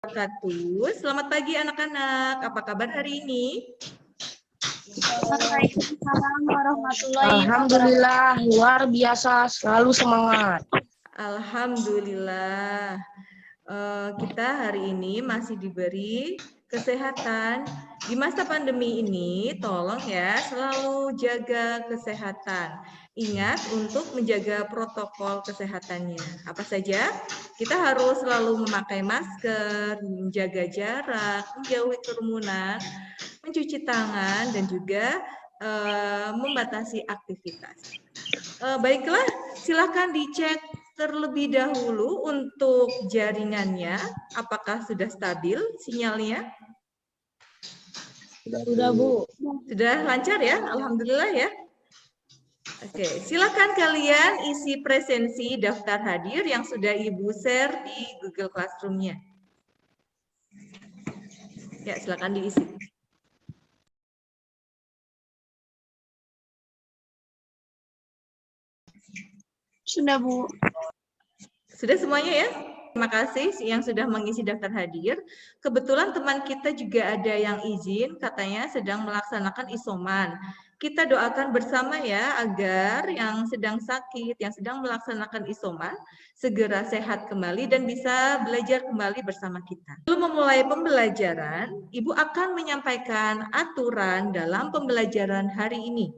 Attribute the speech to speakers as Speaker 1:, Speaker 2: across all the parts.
Speaker 1: wabarakatuh. Selamat pagi anak-anak. Apa kabar hari ini?
Speaker 2: Waalaikumsalam warahmatullahi wabarakatuh.
Speaker 3: Alhamdulillah, luar biasa, selalu semangat.
Speaker 1: Alhamdulillah. Kita hari ini masih diberi kesehatan. Di masa pandemi ini, tolong ya selalu jaga kesehatan. Ingat untuk menjaga protokol kesehatannya. Apa saja? Kita harus selalu memakai masker, menjaga jarak, menjauhi kerumunan, mencuci tangan, dan juga membatasi aktivitas. Baiklah, silakan dicek terlebih dahulu untuk jaringannya, apakah sudah stabil sinyalnya?
Speaker 3: Sudah, Bu.
Speaker 1: Sudah lancar ya? Alhamdulillah ya. Oke, silakan kalian isi presensi daftar hadir yang sudah Ibu share di Google Classroom-nya. Ya, silakan diisi.
Speaker 2: Sudah, Bu.
Speaker 1: Sudah semuanya ya? Terima kasih yang sudah mengisi daftar hadir. Kebetulan teman kita juga ada yang izin, katanya sedang melaksanakan isoman. Kita doakan bersama ya, agar yang sedang sakit, yang sedang melaksanakan isoman, segera sehat kembali dan bisa belajar kembali bersama kita. Sebelum memulai pembelajaran, Ibu akan menyampaikan aturan dalam pembelajaran hari ini.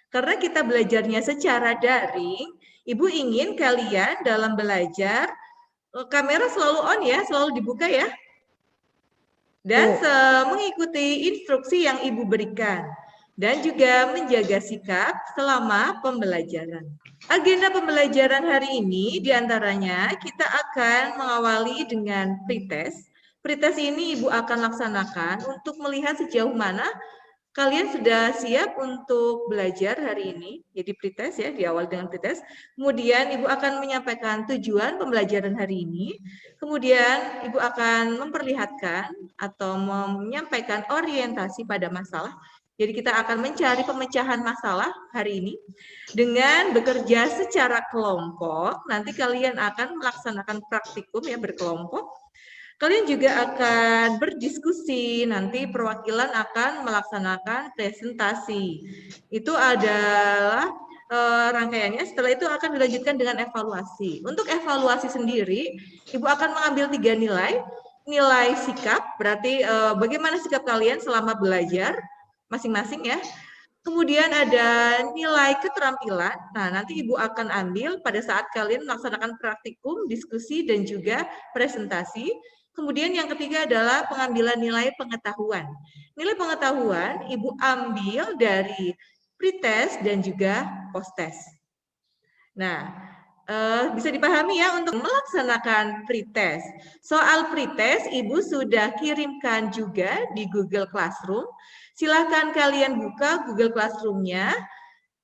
Speaker 1: Karena kita belajarnya secara daring, Ibu ingin kalian dalam belajar, kamera selalu on ya, selalu dibuka ya. Dan mengikuti instruksi yang Ibu berikan. Dan juga menjaga sikap selama pembelajaran. Agenda pembelajaran hari ini diantaranya kita akan mengawali dengan pretest. Pretest ini Ibu akan laksanakan untuk melihat sejauh mana kalian sudah siap untuk belajar hari ini, jadi pretest ya, diawali dengan pretest. Kemudian Ibu akan menyampaikan tujuan pembelajaran hari ini. Kemudian Ibu akan memperlihatkan atau menyampaikan orientasi pada masalah. Jadi kita akan mencari pemecahan masalah hari ini dengan bekerja secara kelompok. Nanti kalian akan melaksanakan praktikum ya berkelompok. Kalian juga akan berdiskusi, nanti perwakilan akan melaksanakan presentasi. Itu adalah rangkaiannya, setelah itu akan dilanjutkan dengan evaluasi. Untuk evaluasi sendiri, Ibu akan mengambil 3 nilai. Nilai sikap, berarti bagaimana sikap kalian selama belajar, masing-masing ya. Kemudian ada nilai keterampilan, nah nanti Ibu akan ambil pada saat kalian melaksanakan praktikum, diskusi, dan juga presentasi. Kemudian yang ketiga adalah pengambilan nilai pengetahuan. Nilai pengetahuan Ibu ambil dari pretest dan juga posttest. Nah, bisa dipahami ya untuk melaksanakan pretest. Soal pretest Ibu sudah kirimkan juga di Google Classroom. Silakan kalian buka Google Classroom-nya.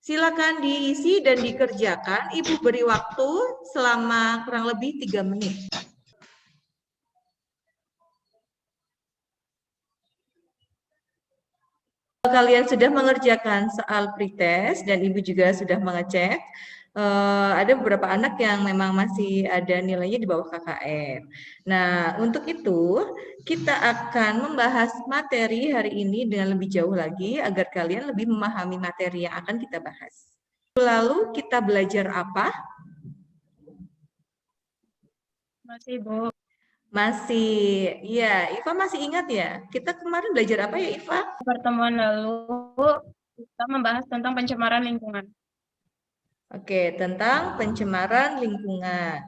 Speaker 1: Silakan diisi dan dikerjakan. Ibu beri waktu selama kurang lebih 3 menit. Kalian sudah mengerjakan soal pretest dan Ibu juga sudah mengecek, ada beberapa anak yang memang masih ada nilainya di bawah KKM. Nah, untuk itu kita akan membahas materi hari ini dengan lebih jauh lagi agar kalian lebih memahami materi yang akan kita bahas. Lalu kita belajar apa?
Speaker 2: Masih, Bu.
Speaker 1: Masih, iya. Iva masih ingat ya? Kita kemarin belajar apa ya, Iva?
Speaker 2: Pertemuan lalu kita membahas tentang pencemaran lingkungan.
Speaker 1: Oke, tentang pencemaran lingkungan.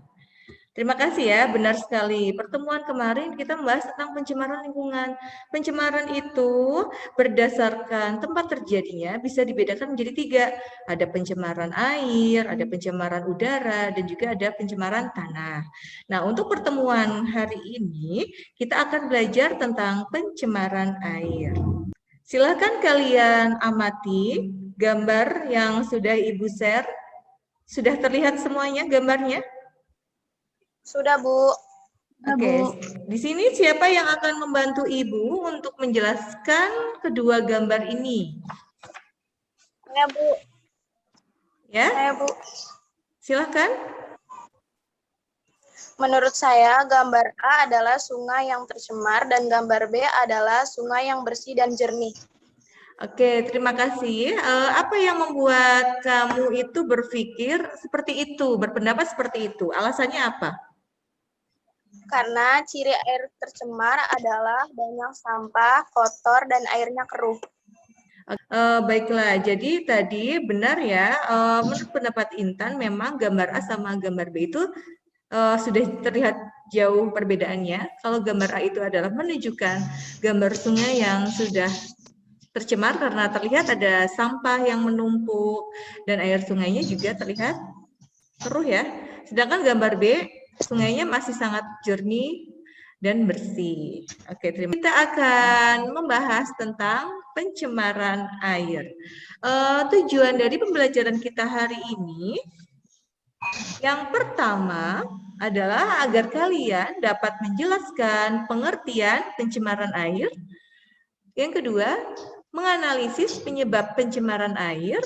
Speaker 1: Terima kasih ya, benar sekali. Pertemuan kemarin kita membahas tentang pencemaran lingkungan. Pencemaran itu berdasarkan tempat terjadinya bisa dibedakan menjadi 3. Ada pencemaran air, ada pencemaran udara, dan juga ada pencemaran tanah. Nah, untuk pertemuan hari ini, kita akan belajar tentang pencemaran air. Silakan kalian amati gambar yang sudah Ibu share. Sudah terlihat semuanya gambarnya?
Speaker 2: Sudah, Bu.
Speaker 1: Oke, di sini siapa yang akan membantu Ibu untuk menjelaskan kedua gambar ini?
Speaker 2: Saya, Bu.
Speaker 1: Ya,
Speaker 2: Saya, Bu.
Speaker 1: silakan.
Speaker 4: Menurut saya, gambar A adalah sungai yang tercemar dan gambar B adalah sungai yang bersih dan jernih.
Speaker 1: Oke, terima kasih. Apa yang membuat kamu itu berpikir seperti itu, berpendapat seperti itu? Alasannya apa?
Speaker 4: Karena ciri air tercemar adalah banyak sampah, kotor, dan airnya keruh.
Speaker 1: Baiklah, jadi tadi benar ya, menurut pendapat Intan memang gambar A sama gambar B itu sudah terlihat jauh perbedaannya. Kalau gambar A itu adalah menunjukkan gambar sungai yang sudah tercemar karena terlihat ada sampah yang menumpuk dan air sungainya juga terlihat keruh ya. Sedangkan gambar B, sungainya masih sangat jernih dan bersih. Oke, terima kasih. Kita akan membahas tentang pencemaran air. Tujuan dari pembelajaran kita hari ini, yang pertama adalah agar kalian dapat menjelaskan pengertian pencemaran air. Yang kedua, menganalisis penyebab pencemaran air.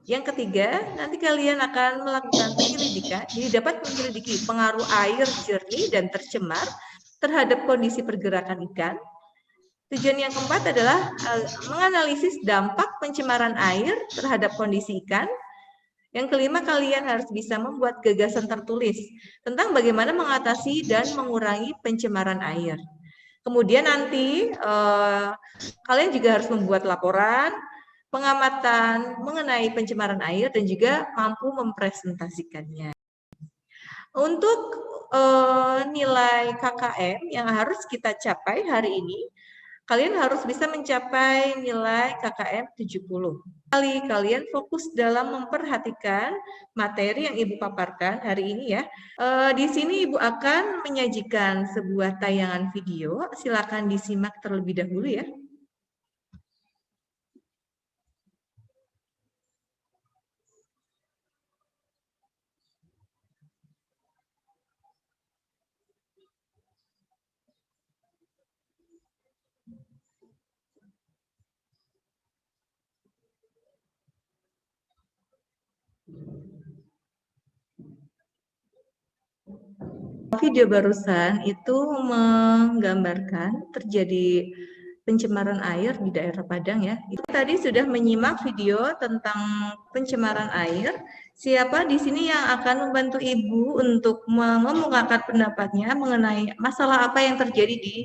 Speaker 1: Yang ketiga, nanti kalian akan melakukan penyelidikan, jadi dapat menyelidiki pengaruh air jernih dan tercemar terhadap kondisi pergerakan ikan. Tujuan yang keempat adalah menganalisis dampak pencemaran air terhadap kondisi ikan. Yang kelima, kalian harus bisa membuat gagasan tertulis tentang bagaimana mengatasi dan mengurangi pencemaran air. Kemudian nanti kalian juga harus membuat laporan pengamatan mengenai pencemaran air dan juga mampu mempresentasikannya. Untuk nilai KKM yang harus kita capai hari ini, kalian harus bisa mencapai nilai KKM 70. Kalian fokus dalam memperhatikan materi yang Ibu paparkan hari ini ya. Di sini Ibu akan menyajikan sebuah tayangan video. Silakan disimak terlebih dahulu ya. Video barusan itu menggambarkan terjadi pencemaran air di daerah Padang ya. Itu tadi sudah menyimak video tentang pencemaran air. Siapa di sini yang akan membantu Ibu untuk mengemukakan pendapatnya mengenai masalah apa yang terjadi di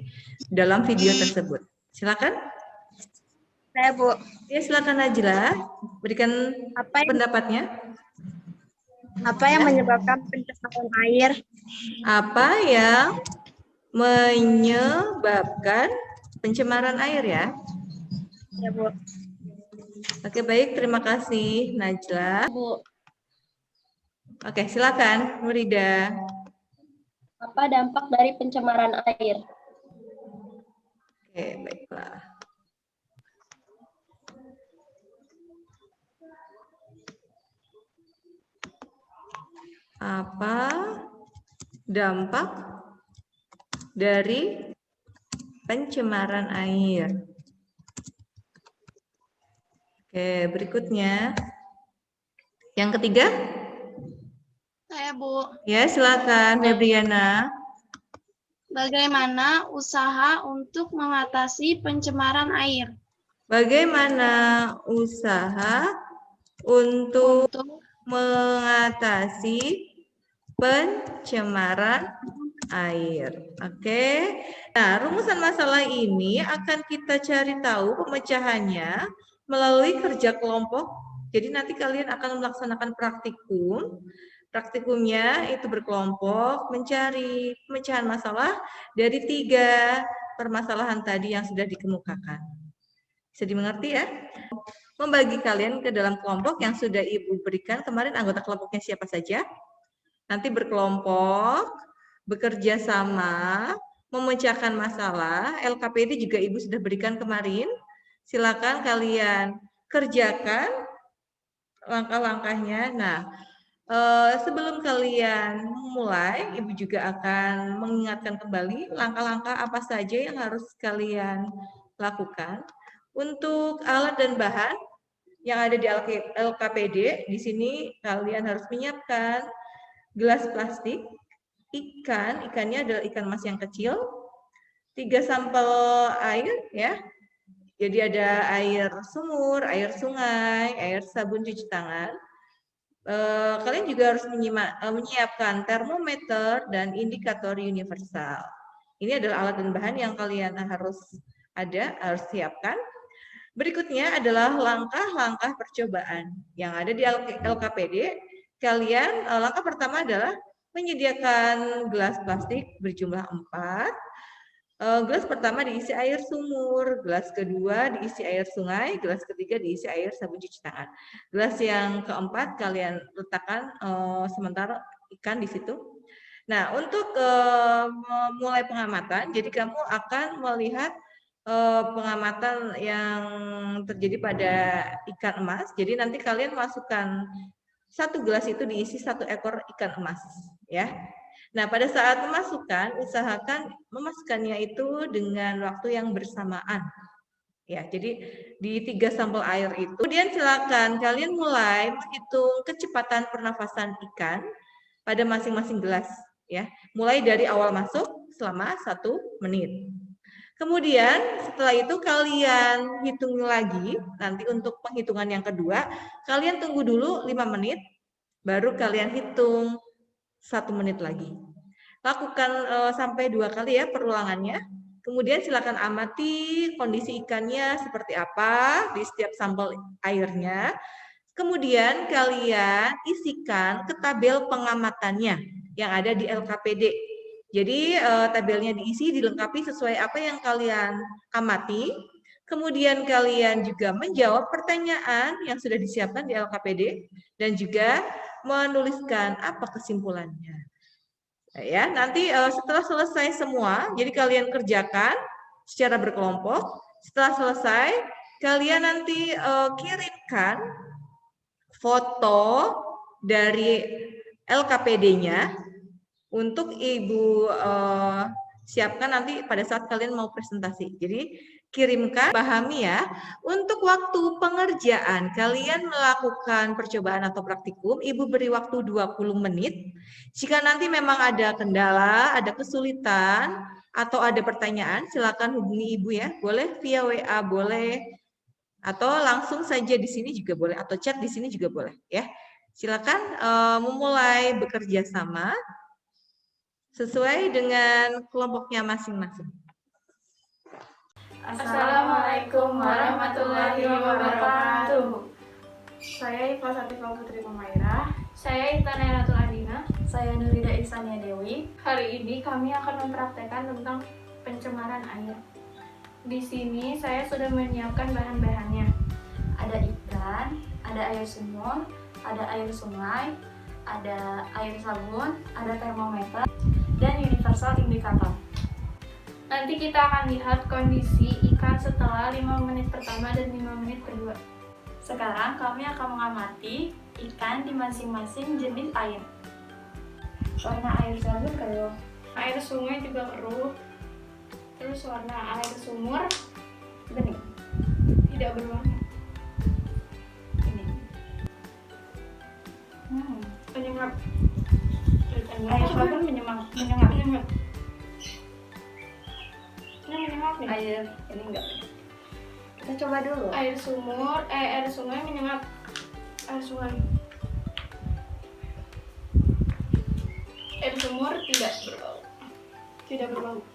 Speaker 1: dalam video tersebut? Silakan.
Speaker 4: Saya, Bu.
Speaker 1: Ya, silakan Najla, berikan pendapatnya.
Speaker 4: Apa yang menyebabkan pencemaran air?
Speaker 1: Apa yang menyebabkan pencemaran air ya?
Speaker 4: Ya, Bu.
Speaker 1: Oke, baik. Terima kasih, Najla.
Speaker 2: Bu,
Speaker 1: Oke, silakan, Murida.
Speaker 2: apa dampak dari pencemaran air?
Speaker 1: Oke, baiklah. Apa dampak dari pencemaran air? Oke, berikutnya. Yang ketiga?
Speaker 4: Saya, Bu.
Speaker 1: Ya, silakan, Febriana.
Speaker 4: Bagaimana usaha untuk mengatasi pencemaran air?
Speaker 1: Bagaimana usaha untuk mengatasi pencemaran air? Oke. Nah, rumusan masalah ini akan kita cari tahu pemecahannya melalui kerja kelompok. Jadi nanti kalian akan melaksanakan praktikum. Praktikumnya itu berkelompok mencari pemecahan masalah dari 3 permasalahan tadi yang sudah dikemukakan. Bisa dimengerti ya? Membagi kalian ke dalam kelompok yang sudah Ibu berikan kemarin, anggota kelompoknya siapa saja. Nanti berkelompok, bekerja sama, memecahkan masalah. LKPD juga Ibu sudah berikan kemarin. Silakan kalian kerjakan langkah-langkahnya. Nah, sebelum kalian memulai, Ibu juga akan mengingatkan kembali langkah-langkah apa saja yang harus kalian lakukan. Untuk alat dan bahan yang ada di LKPD, di sini kalian harus menyiapkan gelas plastik, ikannya adalah ikan mas yang kecil, 3 sampel air ya. Jadi ada air sumur, air sungai, air sabun cuci tangan. Kalian juga harus menyiapkan termometer dan indikator universal. Ini adalah alat dan bahan yang kalian harus siapkan. Berikutnya adalah langkah-langkah percobaan yang ada di LKPD. Langkah pertama adalah menyediakan gelas plastik berjumlah 4. Gelas pertama diisi air sumur, gelas kedua diisi air sungai, gelas ketiga diisi air sabun cuci tangan. Gelas yang keempat kalian letakkan sementara ikan di situ. Nah, untuk memulai pengamatan, jadi kamu akan melihat pengamatan yang terjadi pada ikan emas. Jadi nanti kalian masukkan satu gelas itu diisi 1 ekor ikan emas, ya. Nah, pada saat usahakan memasukkannya itu dengan waktu yang bersamaan. Ya, jadi di 3 sampel air itu. Kemudian silakan kalian mulai menghitung kecepatan pernafasan ikan pada masing-masing gelas, ya. Mulai dari awal masuk selama 1 menit. Kemudian setelah itu kalian hitung lagi, nanti untuk penghitungan yang kedua, kalian tunggu dulu 5 menit, baru kalian hitung 1 menit lagi. Lakukan sampai 2 kali ya perulangannya. Kemudian silakan amati kondisi ikannya seperti apa di setiap sampel airnya. Kemudian kalian isikan ke tabel pengamatannya yang ada di LKPD. Jadi tabelnya diisi, dilengkapi sesuai apa yang kalian amati. Kemudian kalian juga menjawab pertanyaan yang sudah disiapkan di LKPD dan juga menuliskan apa kesimpulannya. Ya, nanti setelah selesai semua, jadi kalian kerjakan secara berkelompok. Setelah selesai, kalian nanti kirimkan foto dari LKPD-nya untuk Ibu siapkan nanti pada saat kalian mau presentasi. Jadi kirimkan, pahami ya. Untuk waktu pengerjaan, kalian melakukan percobaan atau praktikum, Ibu beri waktu 20 menit. Jika nanti memang ada kendala, ada kesulitan, atau ada pertanyaan, silakan hubungi Ibu ya. Boleh via WA, boleh. Atau langsung saja di sini juga boleh, atau chat di sini juga boleh ya. Silakan memulai bekerja sama sesuai dengan kelompoknya masing-masing.
Speaker 5: Assalamualaikum warahmatullahi wabarakatuh. Saya Iva Satifah Putri Pemairah.
Speaker 2: Saya Intan Nairatul Adina.
Speaker 5: Saya Nurida Ihsania Dewi.
Speaker 2: Hari ini kami akan mempraktekkan tentang pencemaran air. Di sini saya sudah menyiapkan bahan-bahannya.
Speaker 5: Ada ikan, ada air sumur, ada air sungai, ada air sabun, ada termometer, dan universal indikator.
Speaker 2: Nanti kita akan lihat kondisi ikan setelah 5 menit pertama dan 5 menit kedua.
Speaker 5: Sekarang kami akan mengamati ikan di masing-masing jenis air. Warna air sabun keruh.
Speaker 2: Air sungai juga keruh. Terus warna air sumur
Speaker 5: Bening.
Speaker 2: tidak berwarna.
Speaker 5: Bening.
Speaker 2: Penyengat.
Speaker 5: Air sabun menyengat.
Speaker 2: Penyengat. Ini menyengat nih.
Speaker 5: Air ini enggak. Kita coba dulu.
Speaker 2: Air sumur, air sungai menyengat. Air sungai. Air sumur tidak berbau. Tidak berbau.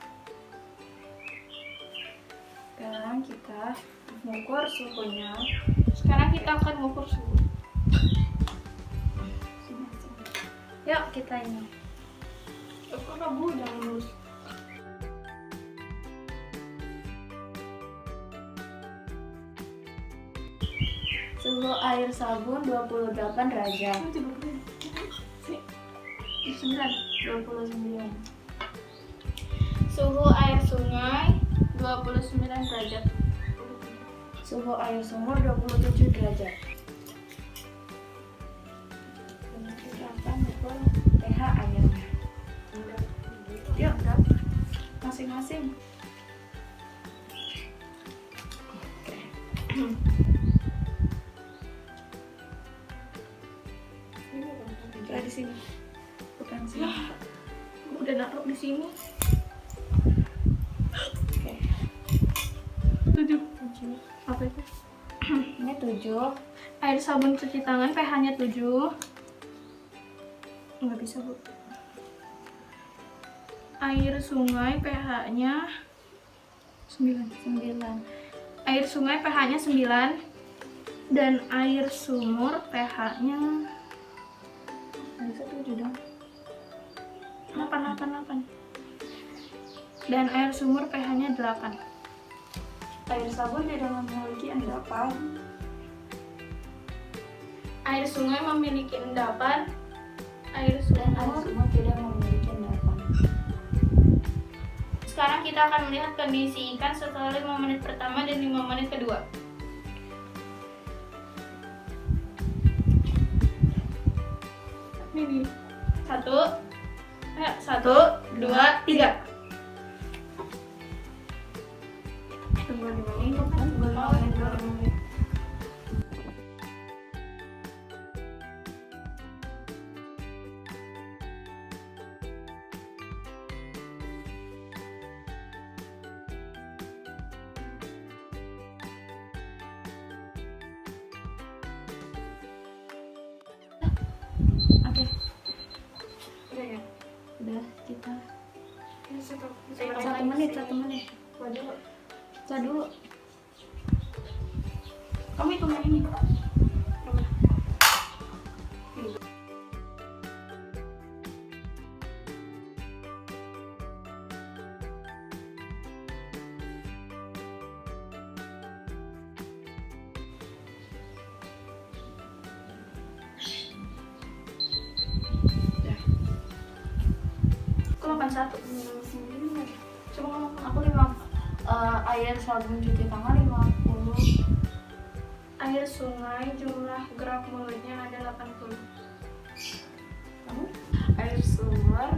Speaker 5: Sekarang kita mengukur suhunya.
Speaker 2: Sekarang kita akan mengukur suhu.
Speaker 5: Yuk kita ini.
Speaker 2: Kok kamu jangan lurus.
Speaker 5: Suhu air sabun 28 derajat. 29.
Speaker 2: Suhu air sungai 29 derajat.
Speaker 5: Suhu air sumur 27 derajat. Kita akan mengukur pH airnya. Yuk, masing-masing. Di sini. Bukan sini.
Speaker 2: sini. Oke. 7. Apa itu?
Speaker 5: Ini 7.
Speaker 2: Air sabun cuci tangan pH-nya 7. Nggak bisa, Bu. Air sungai pH-nya 9. Air sungai pH-nya 9. Dan air sumur pH-nya bisa 7 dong. 8. Dan air sumur pH-nya 8.
Speaker 5: Air sabun tidak memiliki endapan.
Speaker 2: Air sungai memiliki endapan. Air
Speaker 5: Dan air
Speaker 2: sumur.
Speaker 5: sumur tidak memiliki endapan.
Speaker 2: Sekarang kita akan melihat kondisi ikan setelah 5 menit pertama dan 5 menit kedua. Ini 1, 2, 3. Tunggu 5 menit kan? Oh, 5 menit. Oke. Udah ya?
Speaker 5: Udah kita
Speaker 2: Satu menit.
Speaker 5: Coba dulu.
Speaker 2: Kamu hitung yang ini. Aku 81. Coba ngomong.
Speaker 5: Aku 5 air sabun cuci tangan 50.
Speaker 2: Air sungai jumlah gerak mulutnya ada 80.
Speaker 5: Kamu?
Speaker 6: Air sumur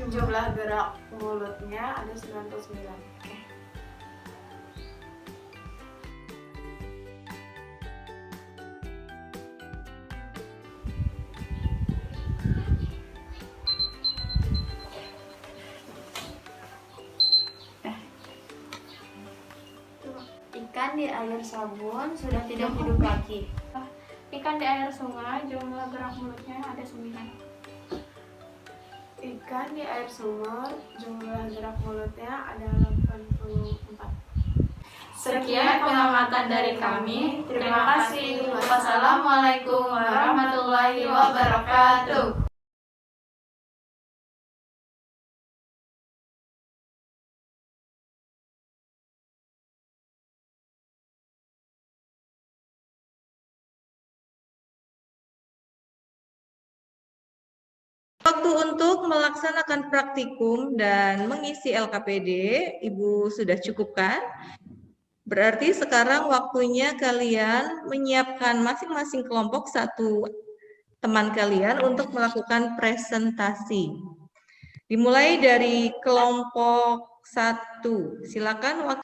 Speaker 6: jumlah gerak mulutnya ada 99.
Speaker 5: Ikan di air sabun sudah tidak hidup lagi.
Speaker 2: Ikan di air sungai jumlah gerak mulutnya ada 9.
Speaker 6: Ikan di air sumur jumlah gerak mulutnya ada 84.
Speaker 2: Sekian pengamatan dari kami. Terima kasih. Wassalamualaikum warahmatullahi wabarakatuh.
Speaker 1: Waktu untuk melaksanakan praktikum dan mengisi LKPD, Ibu sudah cukupkan? Berarti sekarang waktunya kalian menyiapkan masing-masing kelompok satu teman kalian untuk melakukan presentasi. Dimulai dari kelompok 1. Silakan.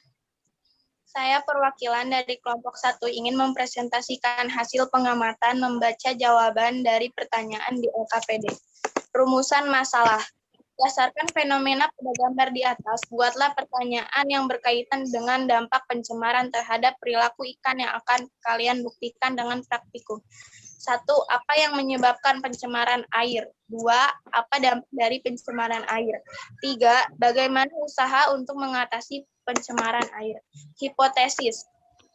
Speaker 4: Saya perwakilan dari kelompok 1 ingin mempresentasikan hasil pengamatan membaca jawaban dari pertanyaan di LKPD. Rumusan masalah. Berdasarkan fenomena pada gambar di atas, buatlah pertanyaan yang berkaitan dengan dampak pencemaran terhadap perilaku ikan yang akan kalian buktikan dengan praktikum. 1. Apa yang menyebabkan pencemaran air? 2. Apa dampak dari pencemaran air? 3. Bagaimana usaha untuk mengatasi pencemaran air? Hipotesis.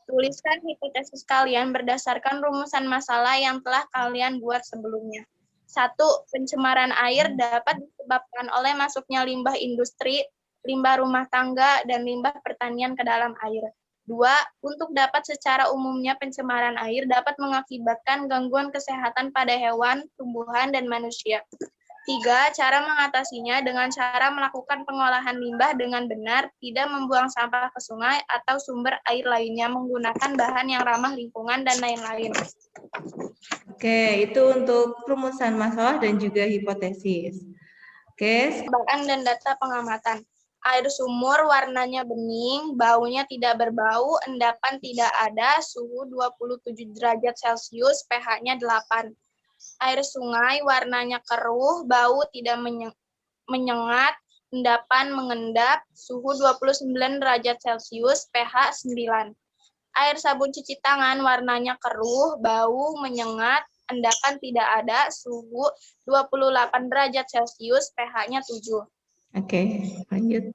Speaker 4: Tuliskan hipotesis kalian berdasarkan rumusan masalah yang telah kalian buat sebelumnya. 1. Pencemaran air dapat disebabkan oleh masuknya limbah industri, limbah rumah tangga, dan limbah pertanian ke dalam air. 2. Untuk dapat secara umumnya pencemaran air dapat mengakibatkan gangguan kesehatan pada hewan, tumbuhan, dan manusia. 3. Cara mengatasinya dengan cara melakukan pengolahan limbah dengan benar, tidak membuang sampah ke sungai atau sumber air lainnya, menggunakan bahan yang ramah lingkungan, dan lain-lain.
Speaker 1: Oke, itu untuk rumusan masalah dan juga hipotesis. Oke.
Speaker 4: Bahan dan data pengamatan. Air sumur warnanya bening, baunya tidak berbau, endapan tidak ada, suhu 27 derajat Celcius, pH-nya 8. Air sungai warnanya keruh, bau tidak menyengat, endapan mengendap, suhu 29 derajat Celcius, pH 9. Air sabun cuci tangan warnanya keruh, bau, menyengat, endapan tidak ada, suhu 28 derajat Celcius, pH-nya 7.
Speaker 1: Oke, lanjut.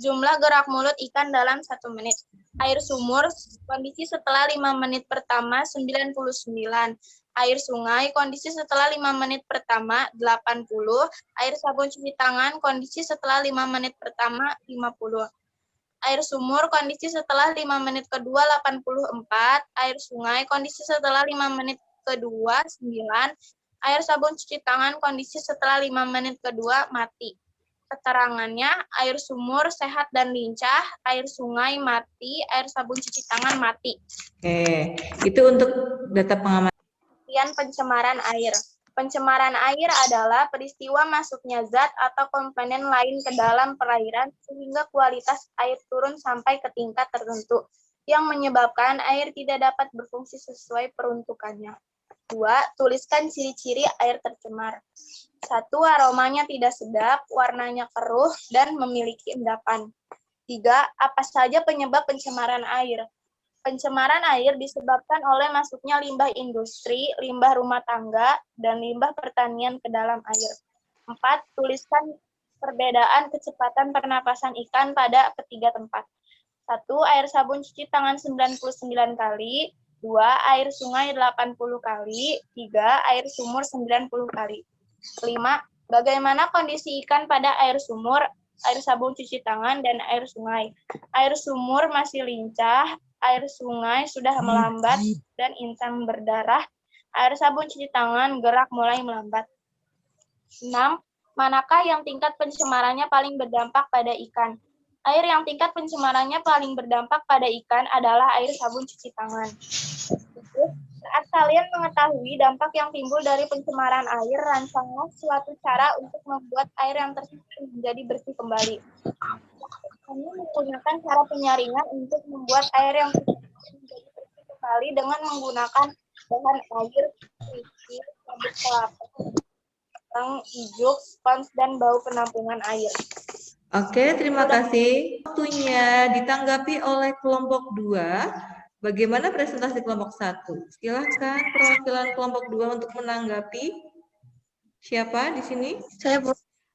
Speaker 4: Jumlah gerak mulut ikan dalam 1 menit. Air sumur, kondisi setelah 5 menit pertama 99. Air sungai, kondisi setelah 5 menit pertama 80. Air sabun cuci tangan, kondisi setelah 5 menit pertama 50. Air sumur, kondisi setelah 5 menit kedua 84. Air sungai, kondisi setelah 5 menit kedua 9. Air sabun cuci tangan, kondisi setelah 5 menit kedua mati. Keterangannya, air sumur sehat dan lincah, air sungai mati, air sabun cuci tangan mati.
Speaker 1: Oke, itu untuk data pengamatan.
Speaker 4: Kemudian pencemaran air. Pencemaran air adalah peristiwa masuknya zat atau komponen lain ke dalam perairan sehingga kualitas air turun sampai ke tingkat tertentu yang menyebabkan air tidak dapat berfungsi sesuai peruntukannya. 2. Tuliskan ciri-ciri air tercemar. 1. Aromanya tidak sedap, warnanya keruh, dan memiliki endapan. 3. Apa saja penyebab pencemaran air? Pencemaran air disebabkan oleh masuknya limbah industri, limbah rumah tangga, dan limbah pertanian ke dalam air. 4. Tuliskan perbedaan kecepatan pernapasan ikan pada ketiga tempat. 1. Air sabun cuci tangan 99 kali. 2. Air sungai 80 kali. 3. Air sumur 90 kali. 5. Bagaimana kondisi ikan pada air sumur, air sabun cuci tangan, dan air sungai? Air sumur masih lincah, air sungai sudah melambat dan intan berdarah, air sabun cuci tangan gerak mulai melambat. 6. Manakah yang tingkat pencemarannya paling berdampak pada ikan? Air yang tingkat pencemarannya paling berdampak pada ikan adalah air sabun cuci tangan. Saat kalian mengetahui dampak yang timbul dari pencemaran air, rancanglah suatu cara untuk membuat air yang tercemar menjadi bersih kembali. Kami menggunakan cara penyaringan untuk membuat air yang tercemar menjadi bersih kembali dengan menggunakan bahan air, kerikil, sabut kelapa, hijau, spons, dan bau penampungan air.
Speaker 1: Oke, terima kasih. Waktunya ditanggapi oleh kelompok 2. Bagaimana presentasi kelompok 1? Silakan perwakilan kelompok 2 untuk menanggapi. Siapa di sini?
Speaker 3: Saya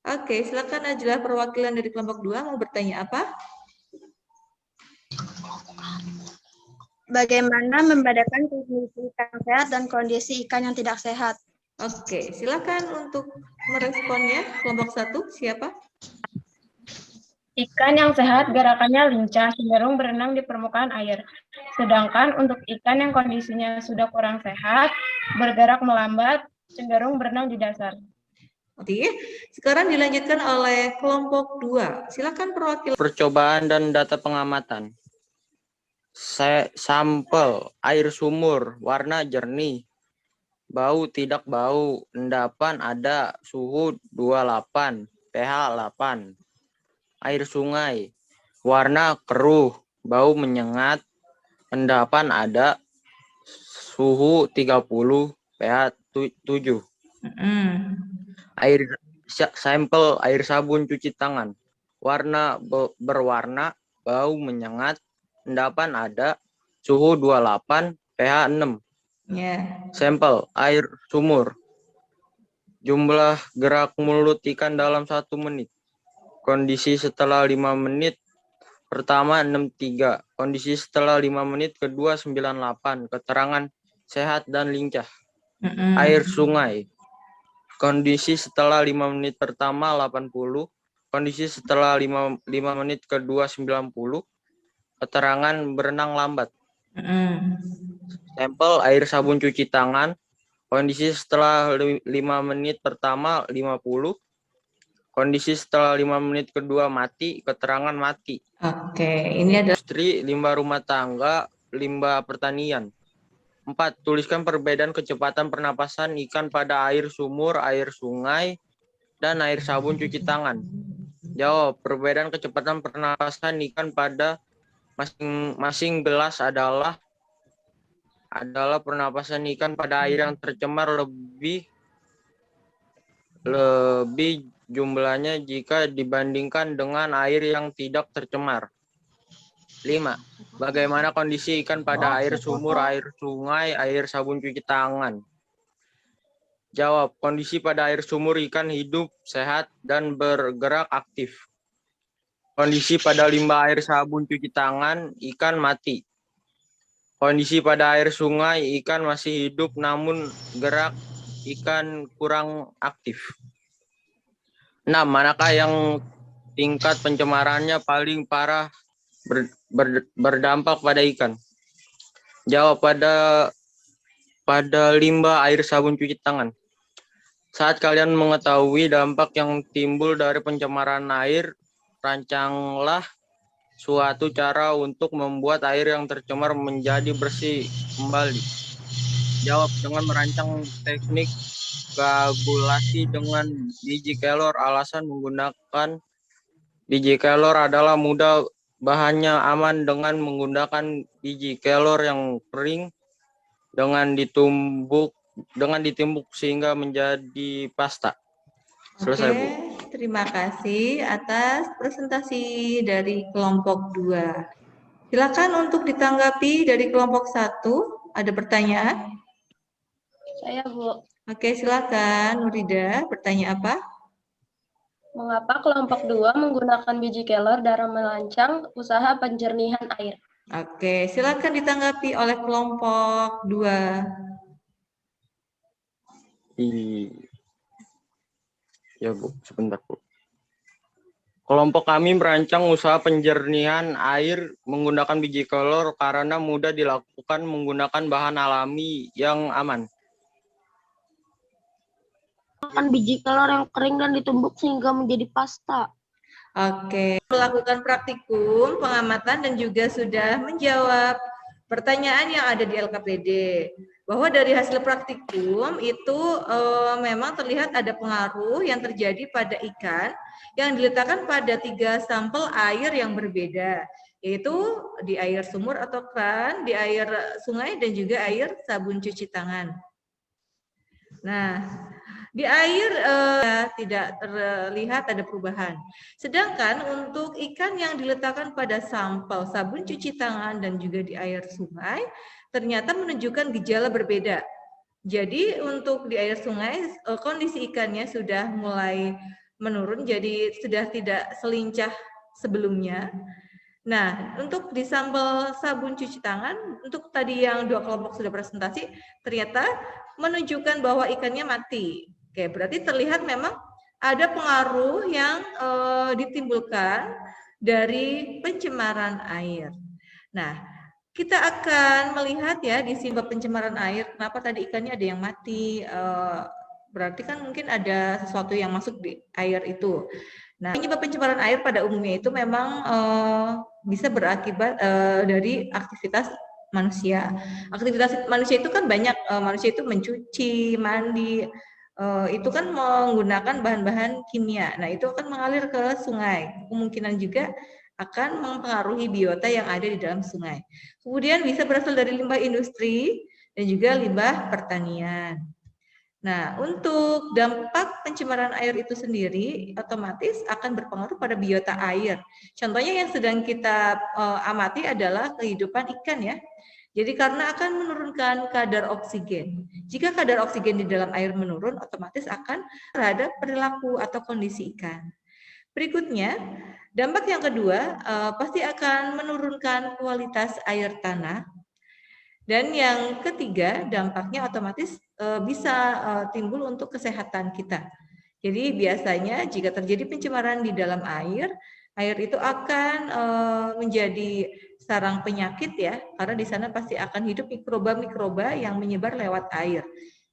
Speaker 1: Oke, silakan Najla, perwakilan dari kelompok 2 mau bertanya apa?
Speaker 7: Bagaimana membedakan kondisi ikan sehat dan kondisi ikan yang tidak sehat?
Speaker 1: Oke, silakan untuk meresponnya. Kelompok 1, siapa?
Speaker 8: Ikan yang sehat gerakannya lincah, cenderung berenang di permukaan air. Sedangkan untuk ikan yang kondisinya sudah kurang sehat, bergerak melambat, cenderung berenang di dasar.
Speaker 1: Oke, sekarang dilanjutkan oleh kelompok 2. Silakan perwakilan.
Speaker 9: Percobaan dan data pengamatan. Sampel air sumur, warna jernih. Bau tidak bau, endapan ada, suhu 28, pH 8. Air sungai, warna keruh, bau menyengat, endapan ada, suhu 30, pH 7. Sampel air sabun cuci tangan, warna berwarna, bau menyengat, endapan ada, suhu 28, pH 6. Sampel air sumur, jumlah gerak mulut ikan dalam 1 menit. Kondisi setelah 5 menit pertama 63, kondisi setelah 5 menit kedua 98, keterangan sehat dan lincah. Air sungai, kondisi setelah 5 menit pertama 80, kondisi setelah 5 menit kedua 90, keterangan berenang lambat. Sampel air sabun cuci tangan, kondisi setelah 5 menit pertama 50, kondisi setelah 5 menit kedua mati, keterangan mati.
Speaker 1: Oke, ini adalah
Speaker 9: industri, limbah rumah tangga, limbah pertanian. 4. Tuliskan perbedaan kecepatan pernapasan ikan pada air sumur, air sungai, dan air sabun cuci tangan. Jawab, perbedaan kecepatan pernapasan ikan pada masing-masing gelas adalah pernapasan ikan pada air yang tercemar lebih jumlahnya jika dibandingkan dengan air yang tidak tercemar. 5. Bagaimana kondisi ikan pada air sumur, air sungai, air sabun cuci tangan? Jawab, kondisi pada air sumur ikan hidup, sehat, dan bergerak aktif. Kondisi pada limbah air sabun cuci tangan, ikan mati. Kondisi pada air sungai, ikan masih hidup namun gerak ikan kurang aktif. 6. Manakah yang tingkat pencemarannya paling parah berdampak pada ikan? Jawab, pada limbah air sabun cuci tangan. Saat kalian mengetahui dampak yang timbul dari pencemaran air, rancanglah suatu cara untuk membuat air yang tercemar menjadi bersih kembali. Jawab, dengan merancang teknik koagulasi dengan biji kelor. Alasan menggunakan biji kelor adalah mudah, bahannya aman dengan menggunakan biji kelor yang kering dengan ditumbuk sehingga menjadi pasta. Selesai, Bu.
Speaker 1: Terima kasih atas presentasi dari kelompok 2. Silakan untuk ditanggapi dari kelompok 1. Ada pertanyaan?
Speaker 4: Saya, Bu.
Speaker 1: Oke, silakan Nurida. Bertanya apa?
Speaker 4: Mengapa kelompok 2 menggunakan biji kelor dalam merancang usaha penjernihan air?
Speaker 1: Oke, silakan ditanggapi oleh kelompok 2.
Speaker 9: Ya, Bu, sebentar, Bu. Kelompok kami merancang usaha penjernihan air menggunakan biji kelor karena mudah dilakukan menggunakan bahan alami yang aman.
Speaker 3: Menggunakan biji kelor yang kering dan ditumbuk sehingga menjadi pasta.
Speaker 1: Oke, melakukan praktikum, pengamatan, dan juga sudah menjawab pertanyaan yang ada di LKPD. Bahwa dari hasil praktikum itu memang terlihat ada pengaruh yang terjadi pada ikan yang diletakkan pada 3 sampel air yang berbeda, yaitu di air sumur atau kran, di air sungai, dan juga air sabun cuci tangan. Nah, di air tidak terlihat ada perubahan. Sedangkan untuk ikan yang diletakkan pada sampel sabun cuci tangan dan juga di air sungai, ternyata menunjukkan gejala berbeda. Jadi untuk di air sungai, kondisi ikannya sudah mulai menurun, jadi sudah tidak selincah sebelumnya. Nah, untuk di sampel sabun cuci tangan, untuk tadi yang 2 kelompok sudah presentasi, ternyata menunjukkan bahwa ikannya mati. Oke, berarti terlihat memang ada pengaruh yang ditimbulkan dari pencemaran air. Nah, kita akan melihat ya di sini pencemaran air, kenapa tadi ikannya ada yang mati, berarti kan mungkin ada sesuatu yang masuk di air itu. Nah, penyebab pencemaran air pada umumnya itu memang bisa berakibat dari aktivitas manusia. Aktivitas manusia itu kan banyak, manusia itu mencuci, mandi, itu kan menggunakan bahan-bahan kimia. Nah, itu akan mengalir ke sungai. Kemungkinan juga akan mempengaruhi biota yang ada di dalam sungai. Kemudian bisa berasal dari limbah industri dan juga limbah pertanian. Nah, untuk dampak pencemaran air itu sendiri otomatis akan berpengaruh pada biota air. Contohnya yang sedang kita amati adalah kehidupan ikan ya. Jadi karena akan menurunkan kadar oksigen. Jika kadar oksigen di dalam air menurun, otomatis akan terhadap perilaku atau kondisi ikan. Berikutnya, dampak yang kedua pasti akan menurunkan kualitas air tanah. Dan yang ketiga, dampaknya otomatis bisa timbul untuk kesehatan kita. Jadi biasanya jika terjadi pencemaran di dalam air itu akan menjadi sarang penyakit ya, karena di sana pasti akan hidup mikroba-mikroba yang menyebar lewat air.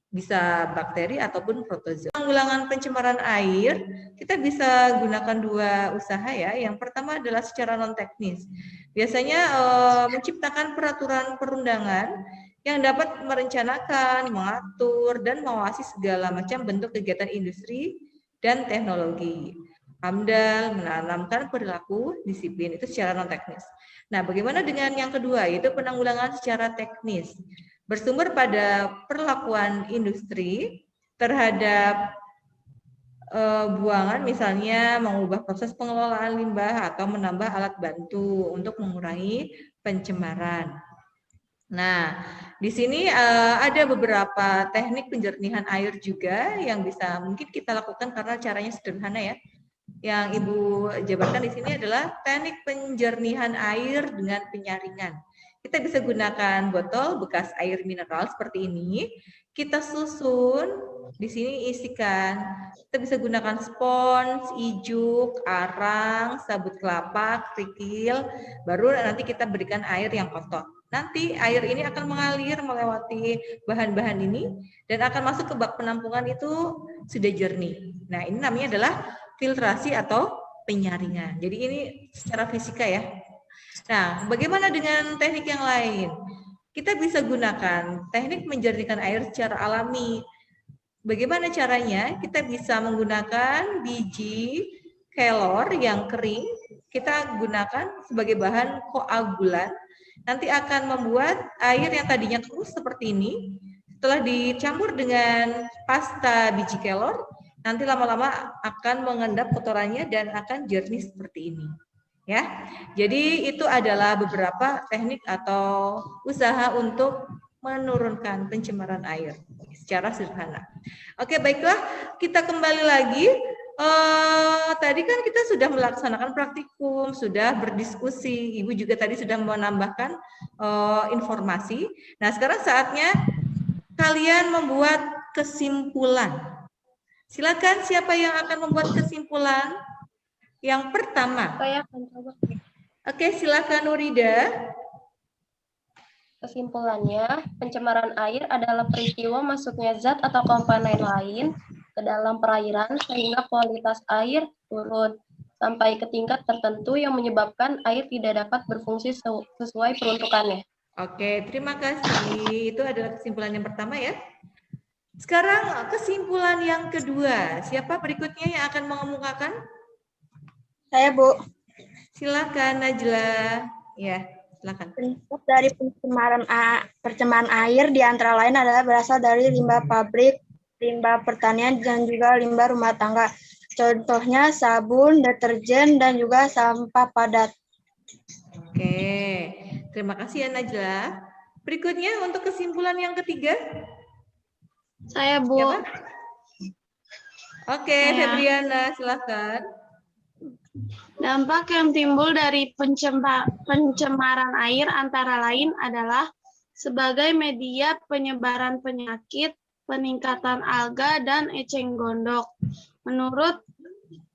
Speaker 1: Bisa bakteri ataupun protozoa. Penanggulangan pencemaran air, kita bisa gunakan 2 usaha ya. Yang pertama adalah secara non-teknis. Biasanya menciptakan peraturan perundangan yang dapat merencanakan, mengatur, dan mengawasi segala macam bentuk kegiatan industri dan teknologi. AMDAL menanamkan perilaku disiplin, itu secara non-teknis. Nah, bagaimana dengan yang kedua, yaitu penanggulangan secara teknis. Bersumber pada perlakuan industri terhadap buangan, misalnya mengubah proses pengelolaan limbah atau menambah alat bantu untuk mengurangi pencemaran. Nah, di sini ada beberapa teknik penjernihan air juga yang bisa mungkin kita lakukan karena caranya sederhana ya. Yang Ibu jabarkan di sini adalah teknik penjernihan air dengan penyaringan. Kita bisa gunakan botol bekas air mineral seperti ini. Kita susun, di sini isikan. Kita bisa gunakan spons, ijuk, arang, sabut kelapa, kerikil, baru nanti kita berikan air yang kotor. Nanti air ini akan mengalir melewati bahan-bahan ini dan akan masuk ke bak penampungan itu sudah jernih. Nah, ini namanya adalah filtrasi atau penyaringan. Jadi ini secara fisika ya. Nah, bagaimana dengan teknik yang lain? Kita bisa gunakan teknik menjernihkan air secara alami. Bagaimana caranya? Kita bisa menggunakan biji kelor yang kering. Kita gunakan sebagai bahan koagulan. Nanti akan membuat air yang tadinya keruh seperti ini, setelah dicampur dengan pasta biji kelor, nanti lama-lama akan mengendap kotorannya dan akan jernih seperti ini. Ya, jadi itu adalah beberapa teknik atau usaha untuk menurunkan pencemaran air secara sederhana. Oke, baiklah, kita kembali lagi. Tadi kan kita sudah melaksanakan praktikum, sudah berdiskusi. Ibu juga tadi sudah menambahkan informasi. Nah, sekarang saatnya kalian membuat kesimpulan. Silakan, siapa yang akan membuat kesimpulan? Yang pertama.
Speaker 7: Saya akan coba.
Speaker 1: Oke, silakan Nurida.
Speaker 10: Kesimpulannya, pencemaran air adalah peristiwa masuknya zat atau komponen lain ke dalam perairan sehingga kualitas air turun sampai ke tingkat tertentu yang menyebabkan air tidak dapat berfungsi sesuai peruntukannya.
Speaker 1: Oke, terima kasih. Itu adalah kesimpulan yang pertama ya. Sekarang kesimpulan yang kedua. Siapa berikutnya yang akan mengemukakan?
Speaker 7: Saya, Bu.
Speaker 1: Silakan Najla. Ya, silakan.
Speaker 7: Prinsip dari pencemaran air di antara lain adalah berasal dari limbah pabrik, limbah pertanian, dan juga limbah rumah tangga. Contohnya sabun, deterjen, dan juga sampah padat.
Speaker 1: Oke, terima kasih ya Najla. Berikutnya untuk kesimpulan yang ketiga.
Speaker 3: Saya, Bu.
Speaker 1: Siapa? Oke, Febriana, silakan.
Speaker 3: Dampak yang timbul dari pencemaran air antara lain adalah sebagai media penyebaran penyakit, peningkatan alga, dan eceng gondok. Menurut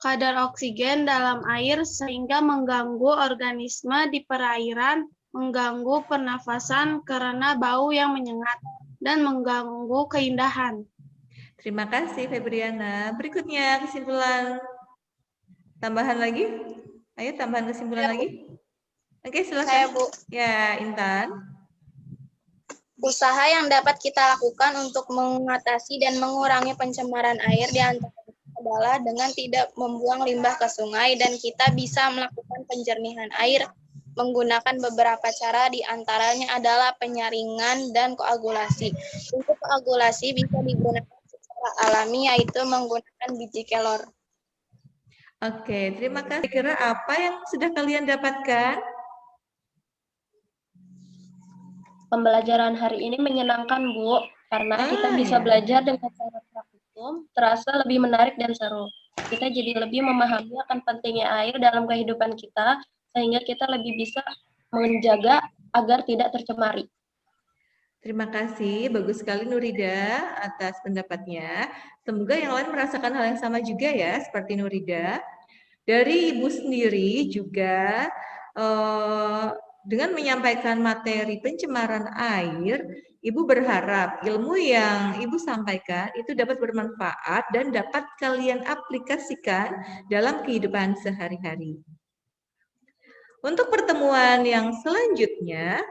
Speaker 3: kadar oksigen dalam air sehingga mengganggu organisme di perairan, mengganggu pernafasan karena bau yang menyengat, dan mengganggu keindahan.
Speaker 1: Terima kasih Febriana. Berikutnya kesimpulan tambahan lagi. Ayo tambahan kesimpulan lagi. Oke, silakan.
Speaker 4: Saya, Bu.
Speaker 1: Ya, Intan.
Speaker 4: Usaha yang dapat kita lakukan untuk mengatasi dan mengurangi pencemaran air di antara adalah dengan tidak membuang limbah ke sungai, dan kita bisa melakukan penjernihan air menggunakan beberapa cara, di antaranya adalah penyaringan dan koagulasi. Untuk koagulasi bisa digunakan secara alami, yaitu menggunakan biji kelor.
Speaker 1: Oke, terima kasih. Kira apa yang sudah kalian dapatkan?
Speaker 10: Pembelajaran hari ini menyenangkan, Bu, karena kita bisa belajar dengan cara praktikum, terasa lebih menarik dan seru. Kita jadi lebih memahami akan pentingnya air dalam kehidupan kita, sehingga kita lebih bisa menjaga agar tidak tercemari.
Speaker 1: Terima kasih, bagus sekali Nurida atas pendapatnya. Semoga yang lain merasakan hal yang sama juga ya, seperti Nurida. Dari Ibu sendiri juga dengan menyampaikan materi pencemaran air, Ibu berharap ilmu yang Ibu sampaikan itu dapat bermanfaat dan dapat kalian aplikasikan dalam kehidupan sehari-hari. Untuk pertemuan yang selanjutnya,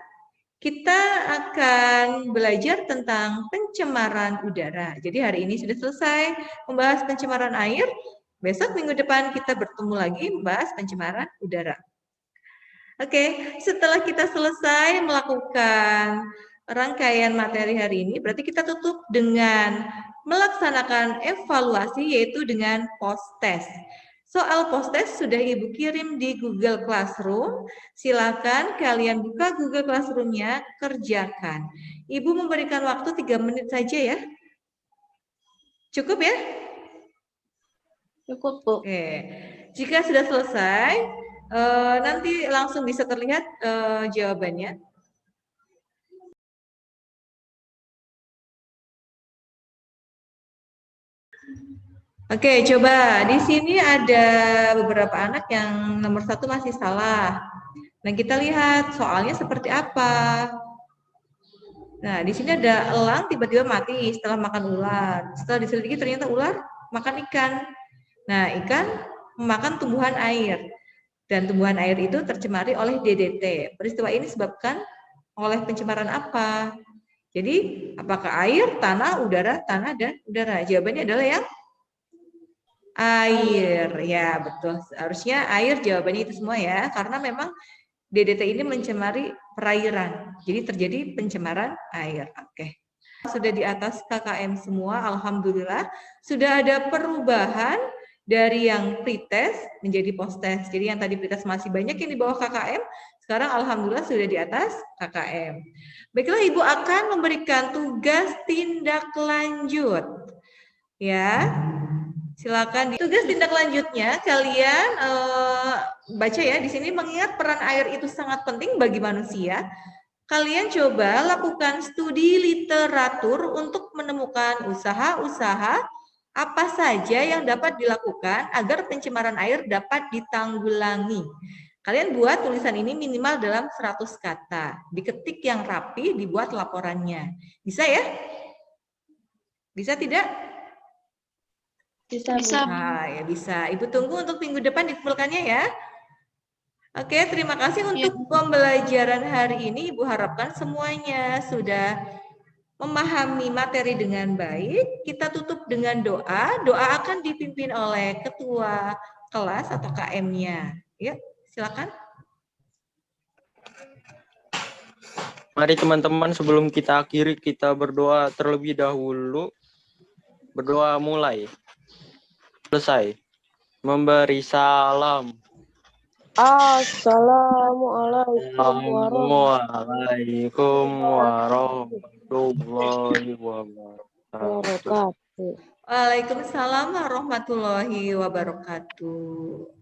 Speaker 1: kita akan belajar tentang pencemaran udara. Jadi hari ini sudah selesai membahas pencemaran air. Besok minggu depan kita bertemu lagi membahas pencemaran udara. Oke, setelah kita selesai melakukan rangkaian materi hari ini, berarti kita tutup dengan melaksanakan evaluasi, yaitu dengan post-test. Soal post-test sudah Ibu kirim di Google Classroom. Silakan kalian buka Google Classroom-nya, kerjakan. Ibu memberikan waktu 3 menit saja ya. Cukup ya?
Speaker 10: Cukup, Bu.
Speaker 1: Oke. Jika sudah selesai, nanti langsung bisa terlihat jawabannya. Oke, coba di sini ada beberapa anak yang nomor 1 masih salah. Nah, kita lihat soalnya seperti apa. Nah, di sini ada elang tiba-tiba mati setelah makan ular. Setelah diselidiki ternyata ular makan ikan. Nah, ikan memakan tumbuhan air. Dan tumbuhan air itu tercemari oleh DDT. Peristiwa ini disebabkan oleh pencemaran apa? Jadi, apakah air, tanah, udara, tanah, dan udara? Jawabannya adalah yang air. Ya, betul. Harusnya air jawabannya itu semua ya. Karena memang DDT ini mencemari perairan. Jadi terjadi pencemaran air. Oke. Sudah di atas KKM semua, alhamdulillah. Sudah ada perubahan dari yang pretest menjadi post-test. Jadi yang tadi pretest masih banyak yang di bawah KKM, sekarang alhamdulillah sudah di atas KKM. Baiklah, Ibu akan memberikan tugas tindak lanjut. Ya. Silakan. Tugas tindak lanjutnya kalian baca ya. Di sini mengingat peran air itu sangat penting bagi manusia. Kalian coba lakukan studi literatur untuk menemukan usaha-usaha apa saja yang dapat dilakukan agar pencemaran air dapat ditanggulangi. Kalian buat tulisan ini minimal dalam 100 kata. Diketik yang rapi, dibuat laporannya. Bisa ya? Bisa tidak?
Speaker 10: Bisa.
Speaker 1: Nah, ya bisa. Ibu tunggu untuk minggu depan dikumpulkannya ya. Oke, terima kasih untuk pembelajaran hari ini. Ibu harapkan semuanya sudah memahami materi dengan baik. Kita tutup dengan doa. Doa akan dipimpin oleh ketua kelas atau KM-nya. Yuk, silakan.
Speaker 9: Mari teman-teman, sebelum kita akhiri, kita berdoa terlebih dahulu. Berdoa mulai. Selesai. Memberi salam.
Speaker 11: Assalamualaikum warahmatullahi wabarakatuh.
Speaker 1: Waalaikumsalam warahmatullahi wabarakatuh.